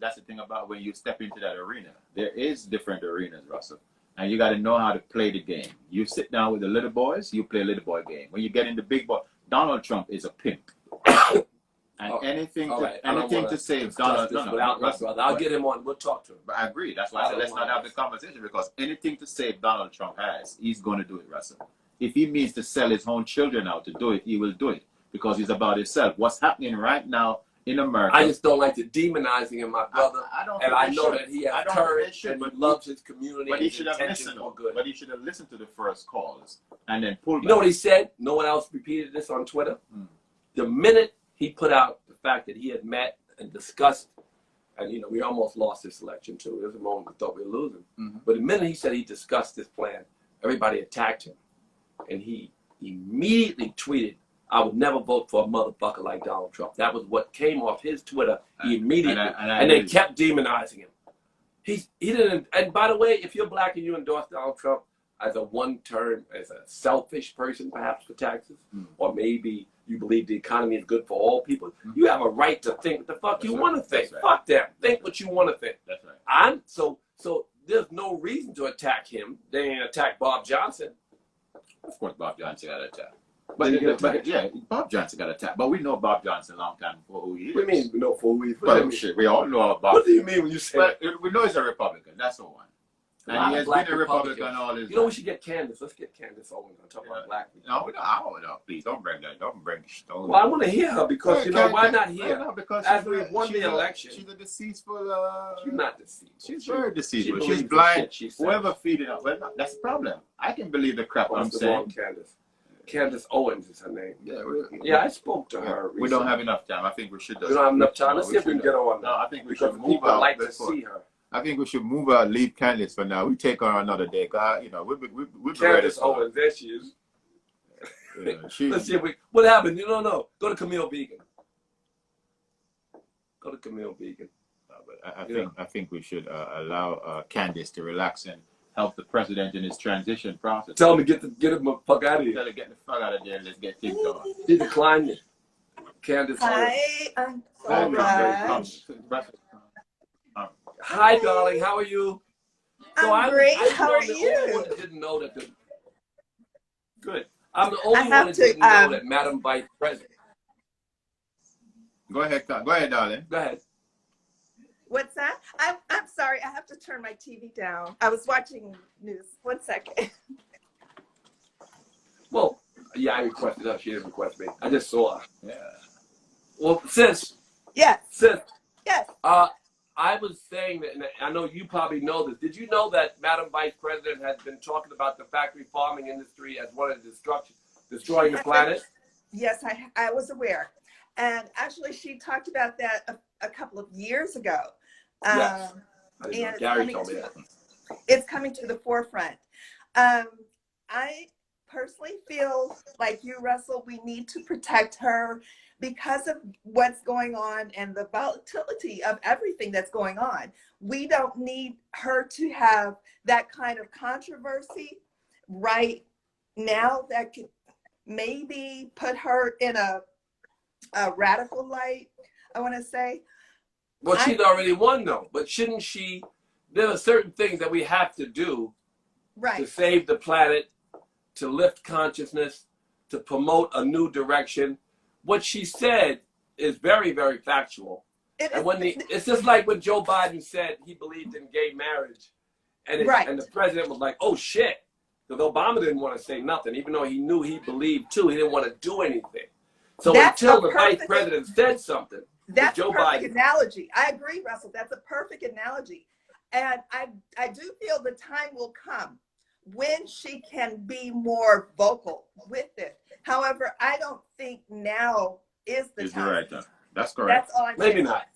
that's the thing about when you step into that arena. There is different arenas, Russell, and you got to know how to play the game. You sit down with the little boys, you play a little boy game. When you get in the big boy, Donald Trump is a pimp. And anything to save Donald Trump. Without my brother, I'll get him on. We'll talk to him. But I agree. That's why I said let's not have the conversation, because anything to save Donald Trump he's going to do it, Russell. If he means to sell his own children out to do it, he will do it because he's about himself. What's happening right now in America? I just don't like the demonizing him, my brother. I know that he has courage and he loves his community. But he should have listened. But he should have listened to the first calls and then pulled back. You know what he said? No one else repeated this on Twitter. The minute he put out the fact that he had met and discussed, and you know, we almost lost this election too. There was a moment we thought we were losing. But the minute he said he discussed this plan, everybody attacked him. And he immediately tweeted, I would never vote for a motherfucker like Donald Trump. That was what came off his Twitter immediately. And they kept demonizing him. He didn't, and by the way, if you're black and you endorse Donald Trump as a one-term, as a selfish person perhaps for taxes, or maybe you believe the economy is good for all people, you have a right to think what the fuck you want to think. Fuck them. Think what you want to think. That's right. So there's no reason to attack him. They ain't attack Bob Johnson. Of course, Bob Johnson got attacked. But yeah, Bob Johnson got attacked. But we know Bob Johnson a long time before who he is. What do you mean we know for who he is? Well, shit, we all know about Bob. What do you mean when you say that? We know he's a Republican. That's the one. And he has been a Republican all his life. You know, we should get Candace. Let's get Candace Owens on talk about black people. No, we don't. No, please don't bring that. Don't bring Stone. Well, I want to hear her because, you know, why not hear? No, because as we won the election. She's a deceitful. She's not deceitful. She's very deceitful. She's She's blind. She Whoever feeding her. Well, no, that's the problem. I can believe the crap I'm saying. Candace Owens is her name. Yeah, I spoke to her recently. We don't have enough time. I think we should. We don't have enough time. Let's see if we can get her on. No, I think we because should move people out. like to see her. I think we should move out, leave Candace for now. We take her another day. You know, we'll be ready. Candace Owens, there she is. Yeah, let's see if we. What happened? You don't know. Go to Camille Vegan. Go to Camille Vegan. But I think we should allow Candace to relax and help the president in his transition process. Tell him to get him the fuck out of here. Tell her to get the fuck out of there and let's get things going. She declined it. Candace. Hi, I'm so Hi, darling. How are you? I'm great. How are the you? only one that didn't know that. Good. I'm the only one that didn't know that Madam Vice President. Go ahead, darling. Go ahead. What's that? I'm sorry. I have to turn my TV down. I was watching news. 1 second. Well, yeah, I requested her. She didn't request me. I just saw her. Yeah. Well, sis. Yes. Sis. Yes. I was saying that, and I know you probably know this. Did you know that Madam Vice President has been talking about the factory farming industry as one of the destroying the planet? Yes, I was aware. And actually, she talked about that a couple of years ago. Yes. And Gary told me that. it's coming to the forefront. I personally feel like you, Russell, we need to protect her because of what's going on and the volatility of everything that's going on. We don't need her to have that kind of controversy right now that could maybe put her in a radical light, I want to say. Well, she's already won, though. But shouldn't she? There are certain things that we have to do to save the planet, to lift consciousness, to promote a new direction. What she said is very, very factual. It's just like when Joe Biden said he believed in gay marriage, and the president was like, "Oh shit," because Obama didn't want to say nothing, even though he knew he believed too. He didn't want to do anything. So until the vice president said something, that's Joe a perfect Biden analogy. I agree, Russell. That's a perfect analogy, and I do feel the time will come when she can be more vocal with it. However, I don't think now is the time. You're right. That's correct. That's all I'm maybe saying. not.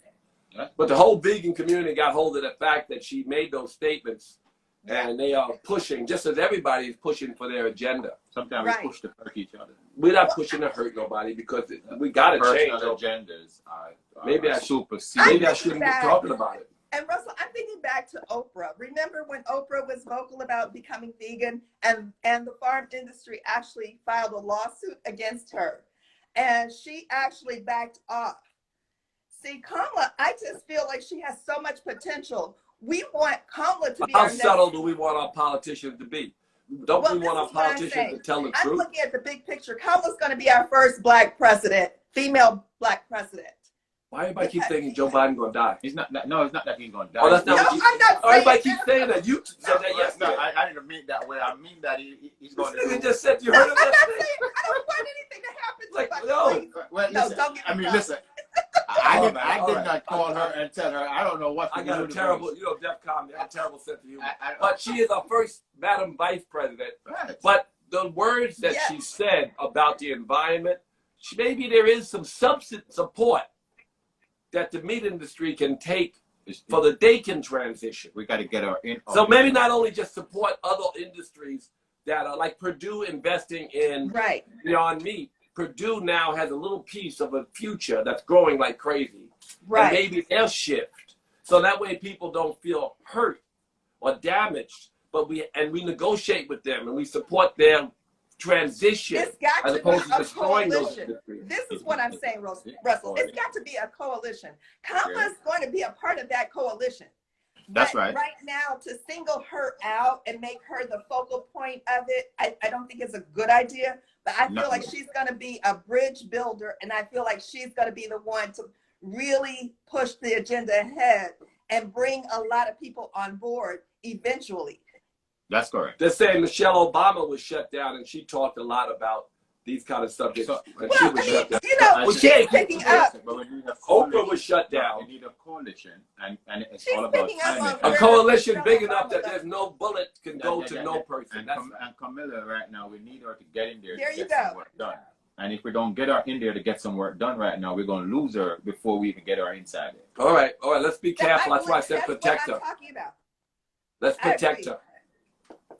But the whole vegan community got hold of the fact that she made those statements, and they are pushing, just as everybody is pushing for their agenda. Sometimes we push to hurt each other. We're not pushing to hurt nobody because we got to change. Personal agendas maybe I supersede. Maybe I shouldn't be talking about it. And Russell, I'm thinking back to Oprah. Remember when Oprah was vocal about becoming vegan, and the farm industry actually filed a lawsuit against her, and she actually backed off. See, Kamala, I just feel like she has so much potential. We want Kamala to be How subtle do we want our politicians to be? Don't we want our politicians to tell the truth? I'm looking at the big picture. Kamala's going to be our first black president, female black president. Why everybody keep thinking Joe Biden gonna die? He's not. No, it's not that he's gonna die. Oh, that's not what you, I'm not saying everybody keeps saying that. You said that yesterday. No, I didn't mean that way. I mean that he's going to. He just said you heard of I'm not that. saying I don't want anything to happen to Like, my no. please. Well, No, listen, don't get me I mean, wrong. listen. I All did right. not call her and tell her. I don't know what. I got a terrible, DEFCON, a terrible sense of humor. I- But she is our first Madam Vice President. Right. But the words that she said about the environment, maybe there is some substance support that the meat industry can take for the Dakin transition. We got to get her in. So maybe not only just support other industries that are like Purdue investing in Beyond Meat. Purdue now has a little piece of a future that's growing like crazy. And maybe they'll shift. So that way people don't feel hurt or damaged, but we negotiate with them and we support their transition as opposed to destroying those industries. This is what I'm saying, Russell. It's got to be a coalition. Kamala is going to be a part of that coalition. That's right. Right now, to single her out and make her the focal point of it, I don't think it's a good idea. But I feel like she's going to be a bridge builder, and I feel like she's going to be the one to really push the agenda ahead and bring a lot of people on board eventually. That's correct. They're saying Michelle Obama was shut down, and she talked a lot about these kind of subjects. She was shut down. You know, she's picking up. Oprah was shut down. You need a coalition, and it's She's all about picking up timing. on A coalition big enough that there's no bullet can go to no person. And Camilla, right now, we need her to get in there. There to you get some go. work done. And if we don't get her in there to get some work done right now, we're going to lose her before we even get her inside it. All right, let's be careful. That's why I said protect her. That's what I'm talking about. Let's protect her.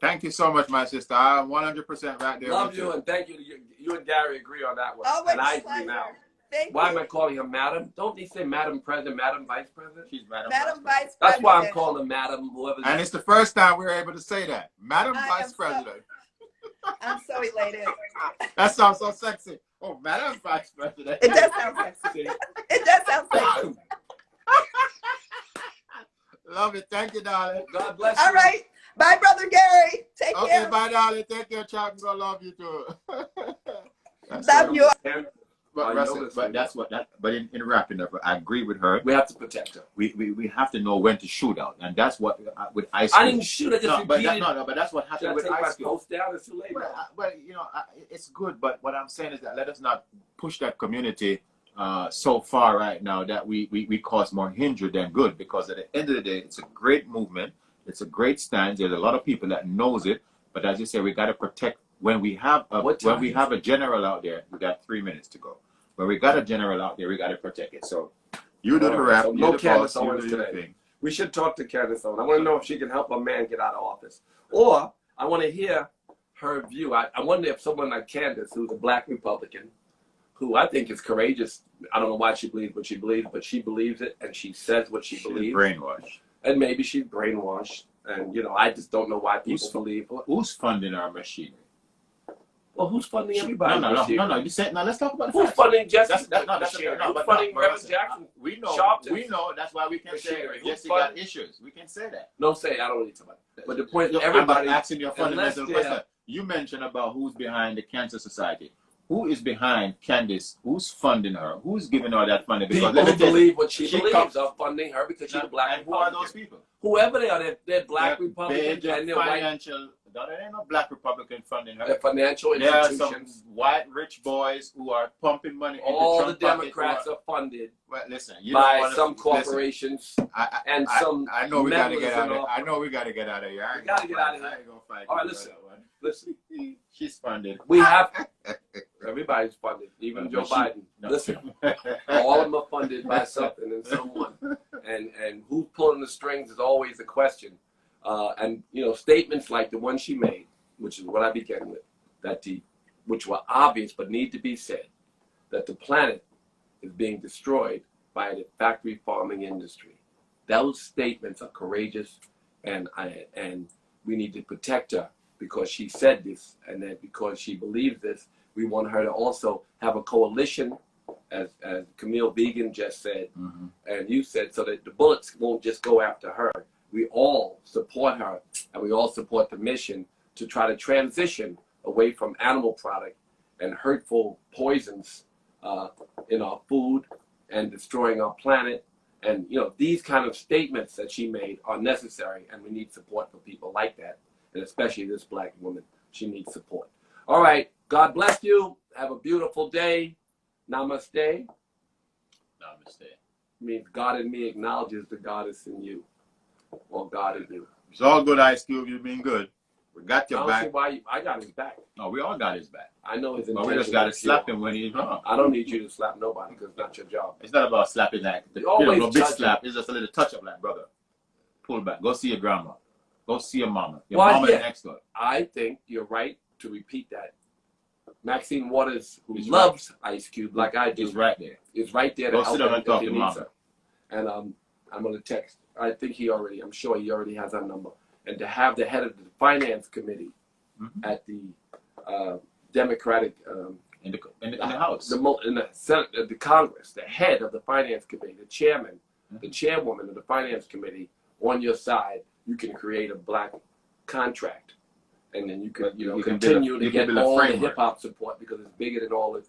Thank you so much, my sister. I'm 100% right there. Love you, and thank you. You and Gary agree on that one. Always And I a agree pleasure. now. Thank Why you. am I calling her Madam? Don't they say Madam President, Madam Vice President? She's Madam Madam Vice President. That's why I'm calling her Madam whoever. And it's the first time we're able to say that. Madam I Vice am President. I'm so elated. That sounds so sexy. Oh, Madam Vice President. It does sound sexy. It does sound sexy. Love it. Thank you, darling. God bless you. All right. Bye, Brother Gary. Take Okay, care. bye, darling. Take care, Chuck. I'm going to love you, too. Love you. But in wrapping up, I agree with her. We have to protect her. We have to know when to shoot out, and that's what with ice. I didn't shoot. I just repeated. But that's what happened with ice. Post down. It's too late. Well, it's good, but what I'm saying is that let us not push that community so far right now that we cause more injury than good, because at the end of the day, it's a great movement. It's a great stand. There's a lot of people that knows it, but as you say, we got to protect. When we have a general out there, we got 3 minutes to go. When we got a general out there, we got to protect it. So you do the rap. So you no the Candace boss, you Owens do your today. thing. We should talk to Candace Owens. I want to know if she can help a man get out of office. Or I want to hear her view. I wonder if someone like Candace, who's a black Republican, who I think is courageous. I don't know why she believes what she believes, but she believes it and she says what she believes. Brainwashed. And maybe she's brainwashed. And, I just don't know why people believe. Who's funding our machinery? Well, who's funding everybody? No. You said, let's talk about who's funding Jesse? Who's funding Reverend Jackson? We know. Sharpton? We know. That's why we can say Machinery. Jesse got issues. We can say that. No, I don't need to talk about that. But the point is, I'm everybody. asking you a fundamental unless question. You mentioned about who's behind the Cancer Society. Who is behind Candace? Who's funding her? Who's giving her that funding? People who believe what she believes are funding her because she's a black And who are Republican. those people? Whoever they are, they're black Republicans and they're white. Financial. There ain't no black Republican funding her. They're financial There are institutions. some white rich boys who are pumping money into All Trump the Democrats are funded Well, listen, by some corporations and I, some. I know we got to meddlers get out and of. I know we got to get out of here. We gotta get out of here. I ain't gonna fight All right, you listen. for that one. Listen, She's funded. we have everybody's funded, even Joe But she- Biden. No. Listen, all of them are funded by something and someone, and who's pulling the strings is always a question. And statements like the one she made, which is what I began with, which were obvious but need to be said, that the planet is being destroyed by the factory farming industry. Those statements are courageous, and we need to protect her because she said this, and that because she believes this, we want her to also have a coalition, as Camille Vegan just said, and you said, so that the bullets won't just go after her. We all support her, and we all support the mission to try to transition away from animal product and hurtful poisons in our food and destroying our planet. And these kind of statements that she made are necessary, and we need support for people like that, and especially this black woman. She needs support. All right, God bless you. Have a beautiful day. Namaste. Namaste. Means God in me acknowledges the goddess in you, or God in you. It's all good, Ice Cube. You've been good. We got I your don't see back. why I got his back. No, we all got his back. I know his But intention. we just got to is slap pure. him when he's wrong. I don't need you to slap nobody because it's not your job. It's not about slapping like You always no big judge slap. It's just a little touch up, like brother. Pull back. Go see your grandma. Go see your mama. Your Well, mama yeah. next door. I think you're right to repeat that. Maxine Waters, who He's loves Ice Cube like I do, He's right there. is right there to Go help sit down him and talk if he to needs mama. her. And I'm going to text. I'm sure he already has our number. And to have the head of the finance committee at the Democratic In the house. in the Senate, the Congress, the head of the finance committee, the chairman, the chairwoman of the finance committee on your side, you can create a black contract, and then you can continue to get all the hip hop support because it's bigger than all of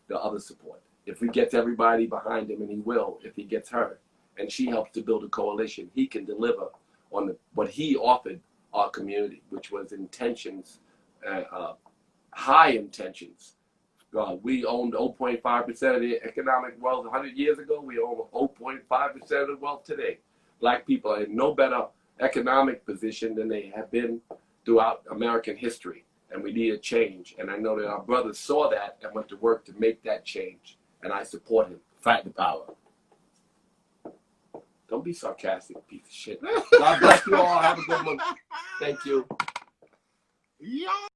the other support. If we get everybody behind him, and he will, if he gets her, and she helps to build a coalition, he can deliver on what he offered our community, which was intentions, high intentions. We owned 0.5% of the economic wealth 100 years ago. We own 0.5% of the wealth today. Black people are in no better economic position than they have been throughout American history, and we need a change. And I know that our brothers saw that and went to work to make that change, and I support him. Fight the power. Don't be sarcastic, piece of shit. God bless you all. Have a good one. Thank you. Yeah.